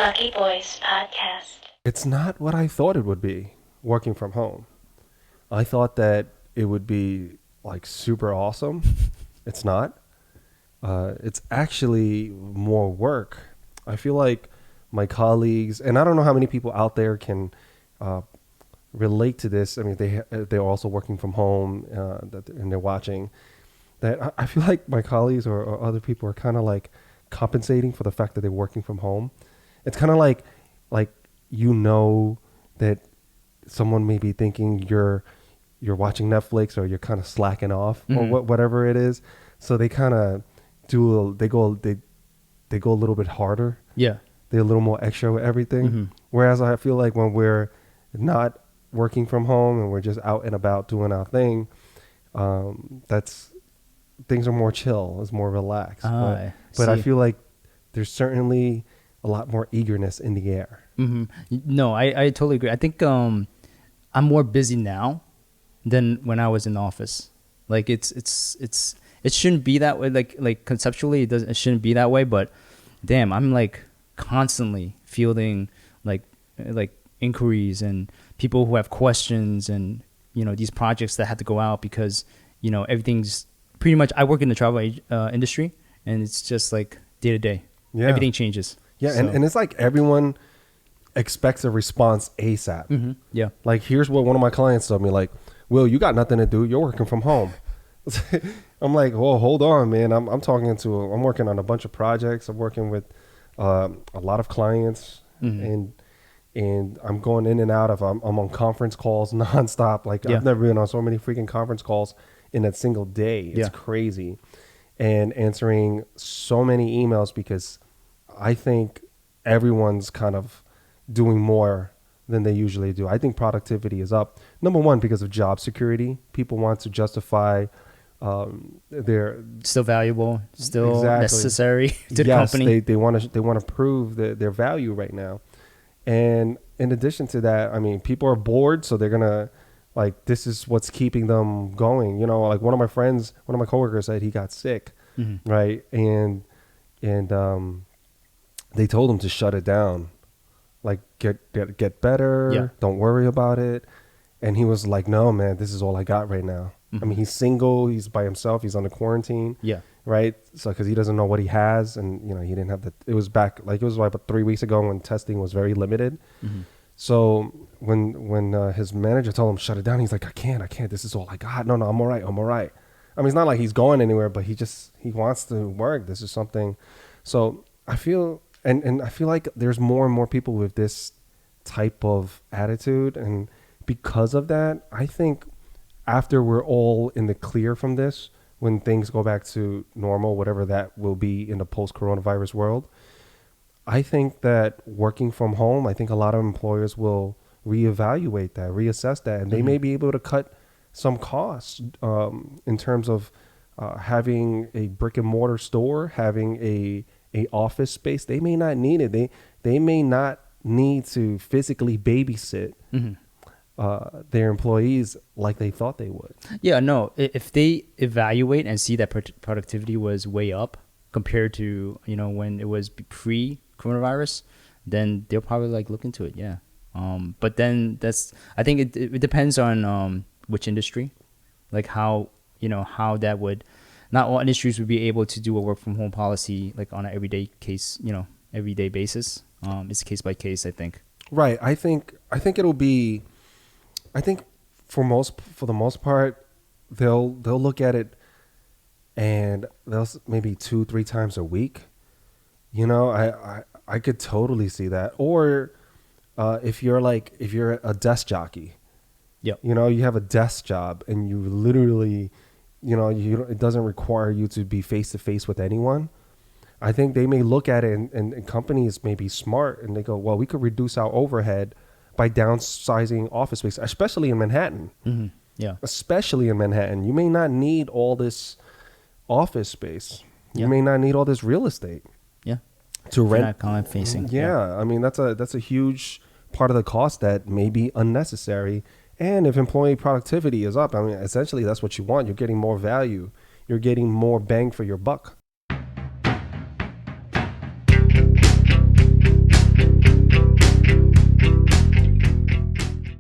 Lucky Boys Podcast. It's not what I thought it would be working from home. I thought that it would be like super awesome. It's not. It's actually more work. I feel like my colleagues, and I don't know how many people out there can relate to this. I mean, they're also working from home, and they're watching. That I feel like my colleagues or other people are kind of like compensating for the fact that they're working from home. It's kind of like that someone may be thinking you're watching Netflix or you're kind of slacking off or whatever it is. So they kind of they go a little bit harder. Yeah. They're a little more extra with everything. Mm-hmm. Whereas I feel like when we're not working from home and we're just out and about doing our thing, things are more chill. It's more relaxed. But I feel like there's certainly a lot more eagerness in the air. Mm-hmm. No, I totally agree. I think I'm more busy now than when I was in the office. Like it shouldn't be that way. Like conceptually, it shouldn't be that way. But damn, I'm like constantly fielding like inquiries and people who have questions and these projects that had to go out because everything's pretty much. I work in the travel industry and it's just like day to day. Yeah, everything changes. Yeah, so. and it's like everyone expects a response ASAP. Mm-hmm. Yeah. Like, here's what one of my clients told me, like, Will, you got nothing to do. You're working from home. I'm like, well, hold on, man. I'm working on a bunch of projects. I'm working with a lot of clients and I'm going in and out of, I'm on conference calls nonstop. Like, I've never been on so many freaking conference calls in a single day. It's crazy. And answering so many emails because I think everyone's kind of doing more than they usually do. I think productivity is up. Number one, because of job security. People want to justify their still valuable, still necessary to the company. They want to prove their value right now. And in addition to that, I mean, people are bored, so they're gonna like this is what's keeping them going. Like one of my coworkers said he got sick, right? And they told him to shut it down, like get better, don't worry about it. And he was like, no, man, this is all I got right now. I mean, he's single, he's by himself, he's under quarantine, right? So because he doesn't know what he has, and he didn't have it was about 3 weeks ago when testing was very limited. So when his manager told him shut it down, he's like, I can't, this is all I got. No, I'm all right. I mean, it's not like he's going anywhere, but he wants to work. This is something. So I feel and I feel like there's more and more people with this type of attitude, and because of that, I think after we're all in the clear from this, when things go back to normal, whatever that will be in the post-coronavirus world, I think that working from home, I think a lot of employers will reevaluate that, reassess that, and they may be able to cut some costs in terms of having a brick and mortar store, having a office space. They may not need it. They may not need to physically babysit their employees like they thought they would. Yeah, no. If they evaluate and see that productivity was way up compared to when it was pre-coronavirus, then they'll probably look into it. Yeah. But then I think it depends on which industry, like how that would. Not all industries would be able to do a work from home policy like on an everyday basis. It's case by case, I think. Right. I think it'll be. I think for the most part, they'll look at it, and they'll maybe 2-3 times a week. I could totally see that. Or if you're a desk jockey, you have a desk job and you literally. It doesn't require you to be face to face with anyone. I think they may look at it and companies may be smart and they go, well, we could reduce our overhead by downsizing office space, especially in Manhattan. Mm-hmm. Yeah. Especially in Manhattan. You may not need all this office space. You may not need all this real estate. Yeah. To rent. Not client facing. Yeah. I mean, that's a huge part of the cost that may be unnecessary. And if employee productivity is up, I mean, essentially that's what you want. You're getting more value. You're getting more bang for your buck.